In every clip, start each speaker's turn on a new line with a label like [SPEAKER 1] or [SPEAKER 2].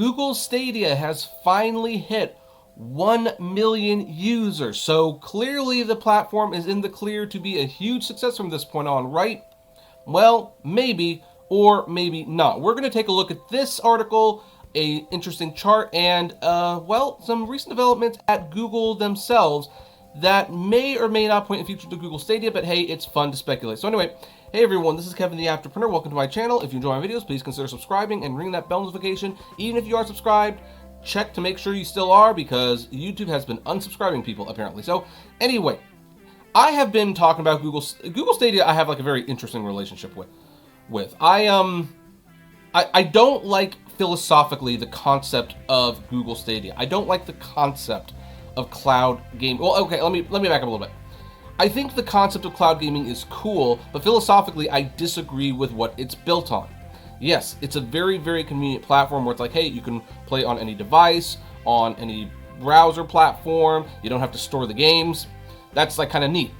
[SPEAKER 1] Google Stadia has finally hit 1 million users. So clearly the platform is in the clear to be a huge success from this point on, right? Well, maybe or maybe not. We're going to take a look at this article, a interesting chart, and, some recent developments at Google themselves that may or may not point in future to Google Stadia, but hey, it's fun to speculate. So anyway, hey everyone, this is Kevin the Apptrepreneur. Welcome to my channel. If you enjoy my videos, please consider subscribing and ringing that bell notification. Even if you are subscribed, check to make sure you still are, because YouTube has been unsubscribing people apparently. So anyway, I have been talking about Google Stadia. I have like a very interesting relationship with. I don't like philosophically the concept of Google Stadia. I don't like the concept of cloud gaming. Well, okay, let me back up a little bit. I think the concept of cloud gaming is cool, but philosophically, I disagree with what it's built on. Yes, it's a very, very convenient platform where it's like, hey, you can play on any device, on any browser platform. You don't have to store the games. That's like kind of neat.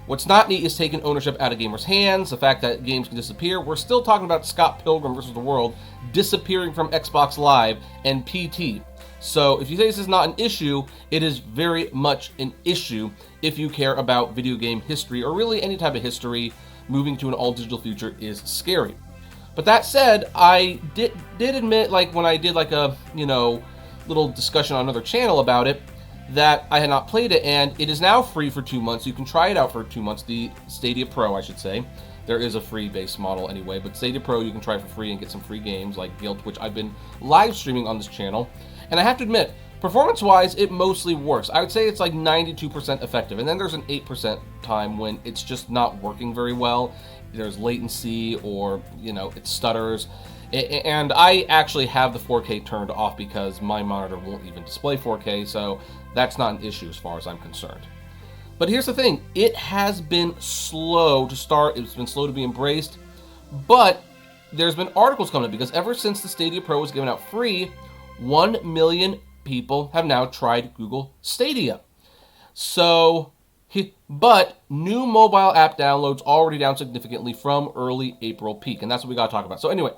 [SPEAKER 1] What's not neat is taking ownership out of gamers' hands, the fact that games can disappear. We're still talking about Scott Pilgrim versus the World disappearing from Xbox Live and PT. So if you say this is not an issue, it is very much an issue if you care about video game history, or really any type of history. Moving to an all-digital future is scary. But that said, I did admit, like when I did like a, little discussion on another channel about it, that I had not played it, and it is now free for 2 months. You can try it out for 2 months, the Stadia Pro, I should say. There is a free base model anyway, but Stadia Pro you can try for free and get some free games like Guilt, which I've been live streaming on this channel. And I have to admit, performance-wise, it mostly works. I would say it's like 92% effective, and then there's an 8% time when it's just not working very well. There's latency, or, it stutters. And I actually have the 4K turned off because my monitor won't even display 4K, so that's not an issue as far as I'm concerned. But here's the thing, it has been slow to start, it's been slow to be embraced, but there's been articles coming up, because ever since the Stadia Pro was given out free, 1 million people have now tried Google Stadia. So, but new mobile app downloads already down significantly from early April peak, and that's what we gotta talk about. So anyway,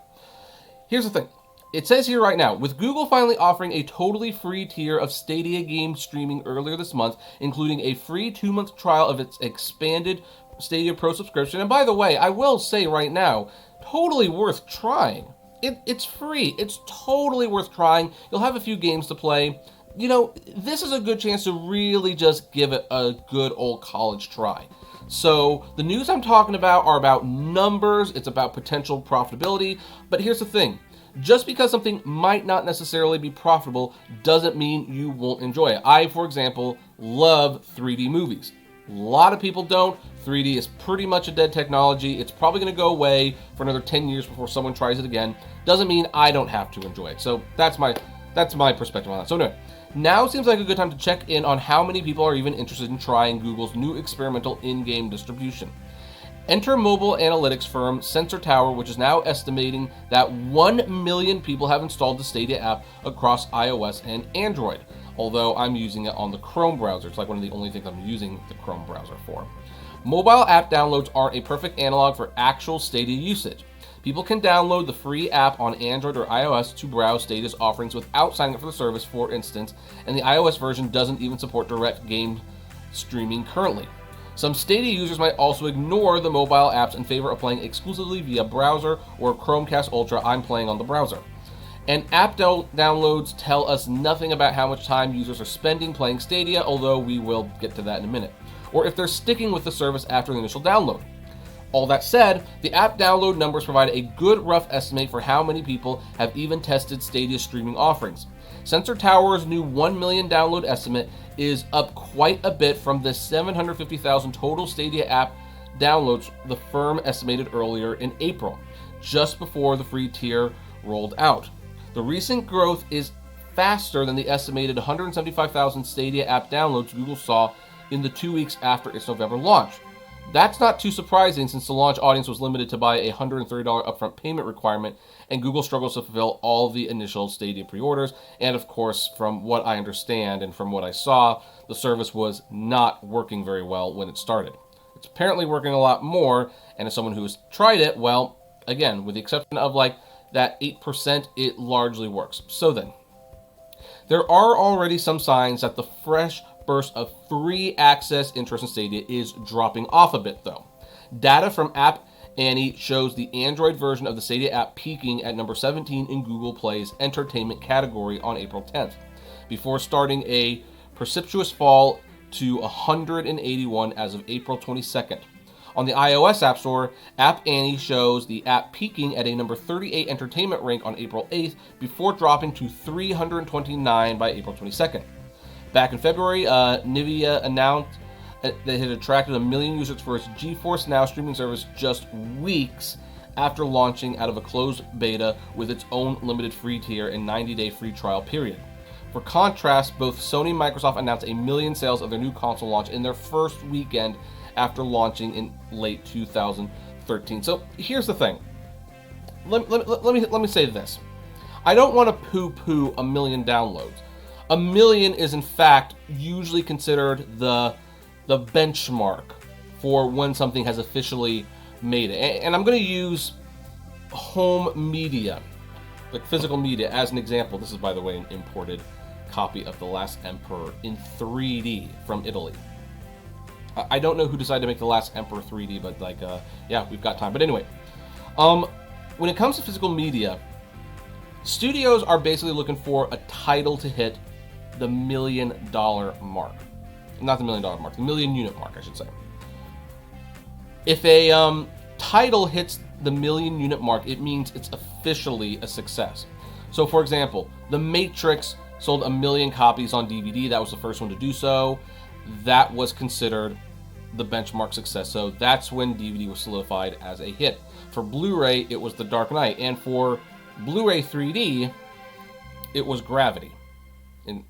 [SPEAKER 1] here's the thing. It says here right now, with Google finally offering a totally free tier of Stadia game streaming earlier this month, including a free 2-month trial of its expanded Stadia Pro subscription. And by the way, I will say right now, totally worth trying. It's free. It's totally worth trying. You'll have a few games to play. This is a good chance to really just give it a good old college try. So the news I'm talking about are about numbers. It's about potential profitability. But here's the thing. Just because something might not necessarily be profitable doesn't mean you won't enjoy it. I, for example, love 3D movies. A lot of people don't. 3D is pretty much a dead technology. It's probably going to go away for another 10 years before someone tries it again. Doesn't mean I don't have to enjoy it. So that's my perspective on that. So anyway, now seems like a good time to check in on how many people are even interested in trying Google's new experimental in-game distribution. Enter mobile analytics firm Sensor Tower, which is now estimating that 1 million people have installed the Stadia app across iOS and Android. Although I'm using it on the Chrome browser. It's like one of the only things I'm using the Chrome browser for. Mobile app downloads aren't a perfect analog for actual Stadia usage. People can download the free app on Android or iOS to browse Stadia's offerings without signing up for the service, for instance, and the iOS version doesn't even support direct game streaming currently. Some Stadia users might also ignore the mobile apps in favor of playing exclusively via browser or Chromecast Ultra. I'm playing on the browser. And app downloads tell us nothing about how much time users are spending playing Stadia, although we will get to that in a minute, or if they're sticking with the service after the initial download. All that said, the app download numbers provide a good rough estimate for how many people have even tested Stadia's streaming offerings. Sensor Tower's new 1 million download estimate is up quite a bit from the 750,000 total Stadia app downloads the firm estimated earlier in April, just before the free tier rolled out. The recent growth is faster than the estimated 175,000 Stadia app downloads Google saw in the 2 weeks after its November launch. That's not too surprising, since the launch audience was limited to buy a $130 upfront payment requirement, and Google struggles to fulfill all the initial Stadia pre-orders. And of course, from what I understand and from what I saw, the service was not working very well when it started. It's apparently working a lot more, and as someone who has tried it, well, again, with the exception of like that 8%, it largely works. So then, there are already some signs that the fresh burst of free access interest in Stadia is dropping off a bit, though. Data from App Annie shows the Android version of the Stadia app peaking at number 17 in Google Play's entertainment category on April 10th, before starting a precipitous fall to 181 as of April 22nd. On the iOS App Store, App Annie shows the app peaking at a number 38 entertainment rank on April 8th before dropping to 329 by April 22nd. Back in February, Nvidia announced that it had attracted 1 million users for its GeForce Now streaming service just weeks after launching out of a closed beta with its own limited free tier and 90-day free trial period. For contrast, both Sony and Microsoft announced 1 million sales of their new console launch in their first weekend after launching in late 2013. So here's the thing. Let me say this. I don't want to poo-poo 1 million downloads. 1 million is in fact usually considered the benchmark for when something has officially made it. And I'm going to use home media, like physical media, as an example. This is, by the way, an imported copy of The Last Emperor in 3D from Italy. I don't know who decided to make The Last Emperor 3D, but yeah, we've got time. But anyway, when it comes to physical media, studios are basically looking for a title to hit the $1 million mark. Not the $1 million mark, the 1 million unit mark, I should say. If a title hits the 1 million unit mark, it means it's officially a success. So, for example, The Matrix sold 1 million copies on DVD. That was the first one to do so. That was considered the benchmark success. So that's when DVD was solidified as a hit. For Blu-ray, it was The Dark Knight. And for Blu-ray 3D, it was Gravity. And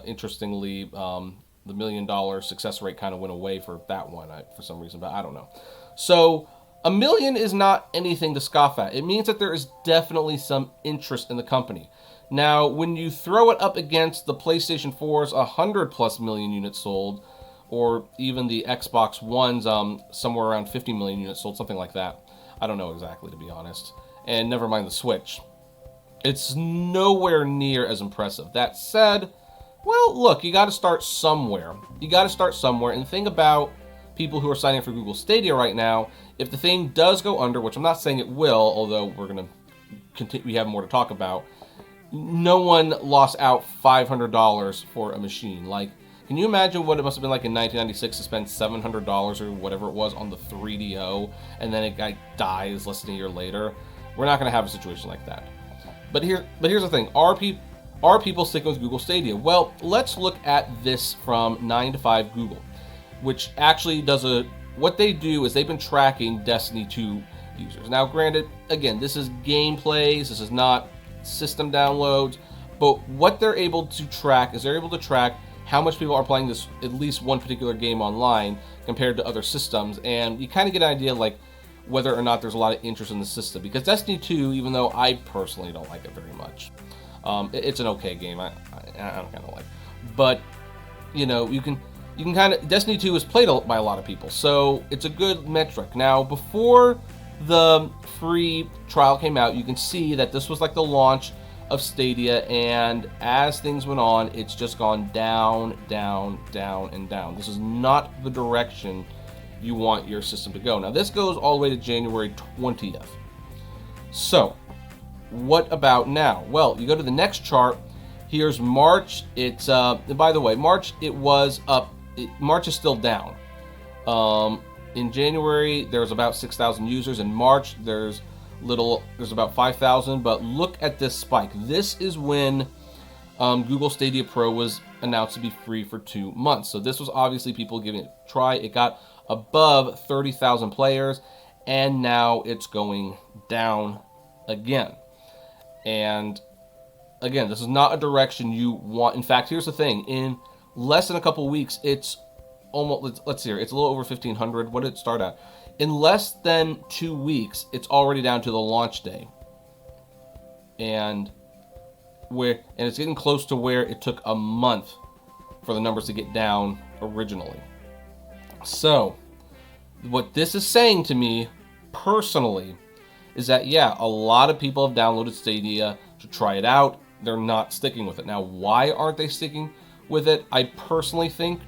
[SPEAKER 1] interestingly, the $1 million success rate kind of went away for that one for some reason, but I don't know. So 1 million is not anything to scoff at. It means that there is definitely some interest in the company. Now, when you throw it up against the PlayStation 4's 100+ million units sold, or even the Xbox One's somewhere around 50 million units sold, something like that. I don't know exactly, to be honest. And never mind the Switch. It's nowhere near as impressive. That said, well, look, you got to start somewhere. You got to start somewhere, and think about people who are signing up for Google Stadia right now. If the thing does go under, which I'm not saying it will, although we're going to continue, we have more to talk about. No one lost out $500 for a machine. Like, can you imagine what it must have been like in 1996 to spend $700 or whatever it was on the 3DO, and then it dies less than a year later? We're not going to have a situation like that. But here's the thing: are people sticking with Google Stadia? Well, let's look at this from 9 to 5 Google, which actually does what they do is they've been tracking Destiny 2 users. Now, granted, again, this is gameplays. This is not system downloads, but what they're able to track is they're able to track how much people are playing this, at least one particular game online, compared to other systems, and you kind of get an idea like whether or not there's a lot of interest in the system. Because Destiny 2, even though I personally don't like it very much, it's an okay game. I don't kind of like, but you know, you can kind of, Destiny 2 is played by a lot of people, so it's a good metric. Now, before the free trial came out, you can see that this was like the launch of Stadia, and as things went on, it's just gone down, down, down, and down. This is not the direction you want your system to go. Now, this goes all the way to January 20th. So, what about now? Well, you go to the next chart. Here's March. It's by the way, March it was up. March is still down. In January, there's about 6,000 users. In March, there's about 5,000. But look at this spike. This is when Google Stadia Pro was announced to be free for 2 months. So this was obviously people giving it a try. It got above 30,000 players, and now it's going down again. And again, this is not a direction you want. In fact, here's the thing. In less than a couple weeks, it's almost, let's see here, it's a little over 1,500. What did it start at? In less than 2 weeks, it's already down to the launch day. And it's getting close to where it took a month for the numbers to get down originally. So, what this is saying to me, personally, is that, yeah, a lot of people have downloaded Stadia to try it out. They're not sticking with it. Now, why aren't they sticking with it? I personally think,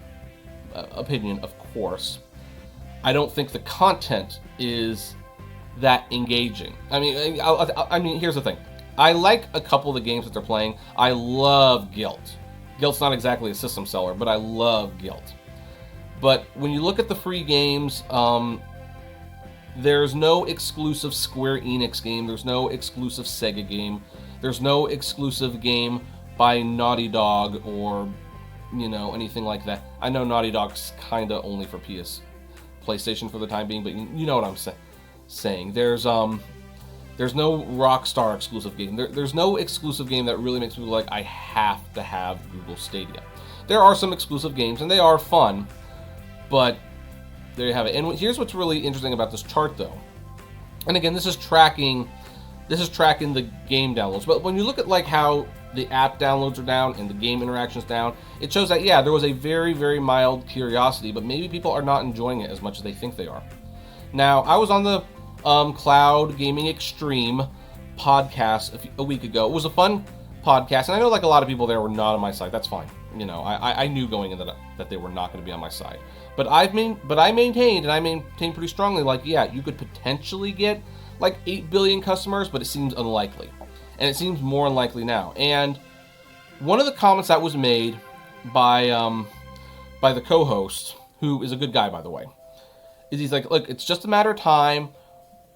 [SPEAKER 1] opinion, of course, I don't think the content is that engaging. I mean, here's the thing. I like a couple of the games that they're playing. I love Guilt. Guilt's not exactly a system seller, but I love Guilt. But when you look at the free games, there's no exclusive Square Enix game. There's no exclusive Sega game. There's no exclusive game by Naughty Dog or, anything like that. I know Naughty Dog's kind of only for PlayStation for the time being, but you know what I'm saying. There's no Rockstar exclusive game. There's no exclusive game that really makes people like, I have to have Google Stadia. There are some exclusive games, and they are fun, but there you have it. And here's what's really interesting about this chart, though. And again, this is tracking the game downloads. But when you look at like how the app downloads are down and the game interactions down, it shows that, yeah, there was a very, very mild curiosity, but maybe people are not enjoying it as much as they think they are. Now, I was on the Cloud Gaming Extreme podcast a week ago. It was a fun podcast, and I know like a lot of people there were not on my side. That's fine. I knew going in that they were not going to be on my side. But I maintained pretty strongly, like, yeah, you could potentially get like 8 billion customers, but it seems unlikely. And it seems more unlikely now. And one of the comments that was made by the co-host, who is a good guy, by the way, is he's like, look, it's just a matter of time.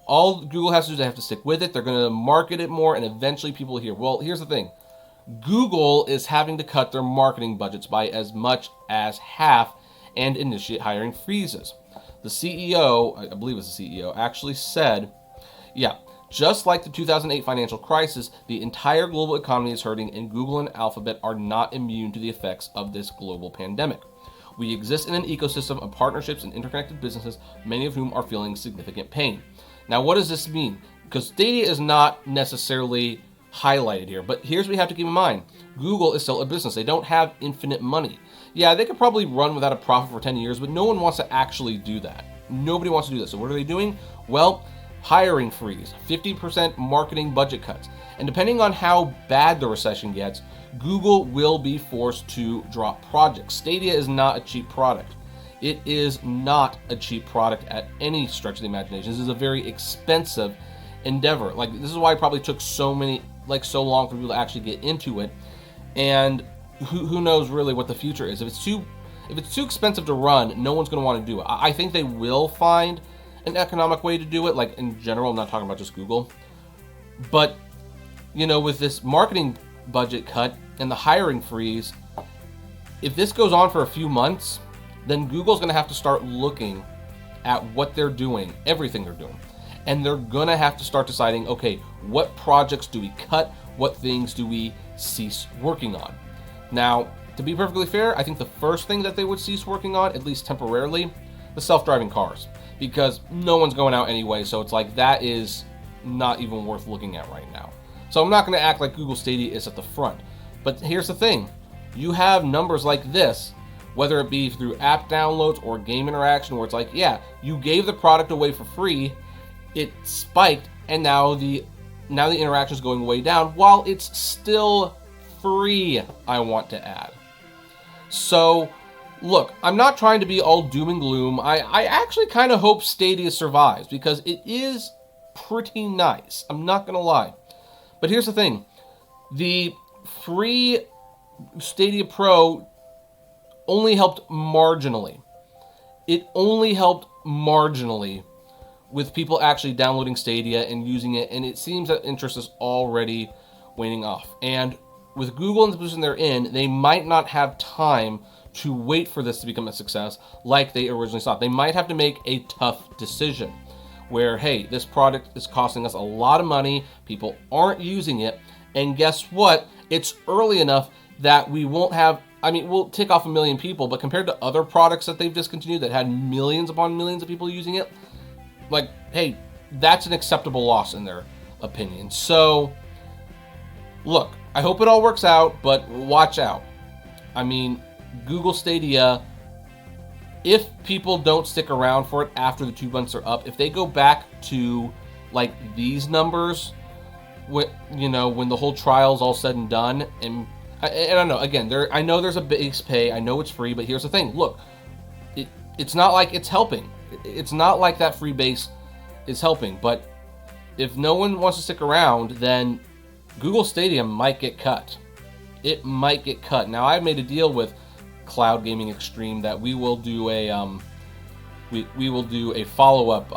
[SPEAKER 1] All Google has to do is they have to stick with it. They're going to market it more, and eventually people will hear. Well, here's the thing. Google is having to cut their marketing budgets by as much as half and initiate hiring freezes. The CEO, I believe it's the CEO, actually said, yeah, just like the 2008 financial crisis, the entire global economy is hurting, and Google and Alphabet are not immune to the effects of this global pandemic. We exist in an ecosystem of partnerships and interconnected businesses, many of whom are feeling significant pain. Now, what does this mean? Because Stadia is not necessarily highlighted here, but here's what you have to keep in mind. Google is still a business. They don't have infinite money. Yeah, they could probably run without a profit for 10 years, but no one wants to actually do that. Nobody wants to do that. So what are they doing? Well, hiring freeze, 50% marketing budget cuts. And depending on how bad the recession gets, Google will be forced to drop projects. Stadia is not a cheap product. It is not a cheap product at any stretch of the imagination. This is a very expensive endeavor. Like, this is why it probably took so long for people to actually get into it. And who knows really what the future is. If it's too expensive to run, no one's going to want to do it. I think they will find an economic way to do it, like in general. I'm not talking about just Google. But, with this marketing budget cut and the hiring freeze, if this goes on for a few months, then Google's going to have to start looking at what they're doing, everything they're doing. And they're going to have to start deciding, okay, what projects do we cut? What things do we cease working on? Now, to be perfectly fair, I think the first thing that they would cease working on, at least temporarily, the self-driving cars. Because no one's going out anyway, so it's like that is not even worth looking at right now. So I'm not going to act like Google Stadia is at the front. But here's the thing. You have numbers like this, whether it be through app downloads or game interaction, where it's like, yeah, you gave the product away for free, it spiked, and now the interaction is going way down while it's still free, I want to add. So, look, I'm not trying to be all doom and gloom. I actually kind of hope Stadia survives because it is pretty nice. I'm not going to lie. But here's the thing. The free Stadia Pro only helped marginally. It only helped marginally with people actually downloading Stadia and using it, and it seems that interest is already waning off. And with Google in the position they're in, they might not have time to wait for this to become a success like they originally thought. They might have to make a tough decision where, hey, this product is costing us a lot of money, people aren't using it, and guess what? It's early enough that we won't have, we'll tick off 1 million people, but compared to other products that they've discontinued that had millions upon millions of people using it, like, hey, that's an acceptable loss in their opinion. So, look, I hope it all works out, but watch out. Google Stadia, if people don't stick around for it after the 2 months are up, if they go back to like these numbers, when the whole trial's all said and done. And I don't know. Again, I know there's a base pay. I know it's free, but here's the thing. Look, it's not like it's helping. It's not like that free base is helping. But if no one wants to stick around, then Google Stadia might get cut. It might get cut. Now, I've made a deal with Cloud Gaming Extreme that we will do a we will do a follow-up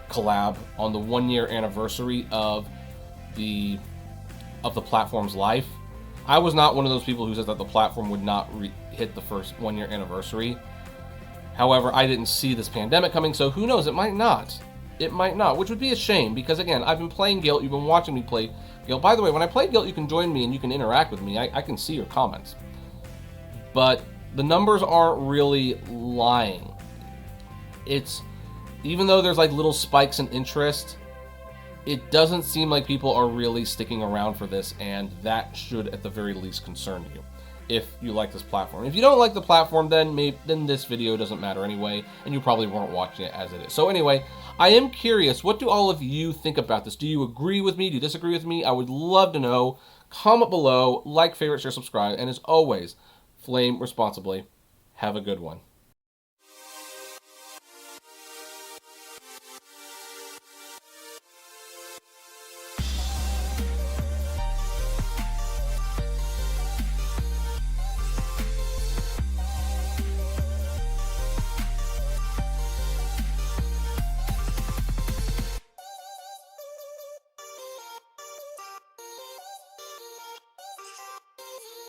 [SPEAKER 1] collab on the 1-year anniversary of the platform's life. I was not one of those people who said that the platform would not hit the first 1-year anniversary. However, I didn't see this pandemic coming, so who knows? It might not. It might not, which would be a shame, because again, I've been playing Guilt. You've been watching me play Guilt. By the way, when I play Guilt, you can join me and you can interact with me. I can see your comments. But the numbers aren't really lying. Even though there's like little spikes in interest, it doesn't seem like people are really sticking around for this, and that should at the very least concern you if you like this platform. If you don't like the platform, then this video doesn't matter anyway, and you probably weren't watching it as it is. So anyway, I am curious, what do all of you think about this? Do you agree with me? Do you disagree with me? I would love to know. Comment below, like, favorite, share, subscribe, and as always, flame responsibly. Have a good one.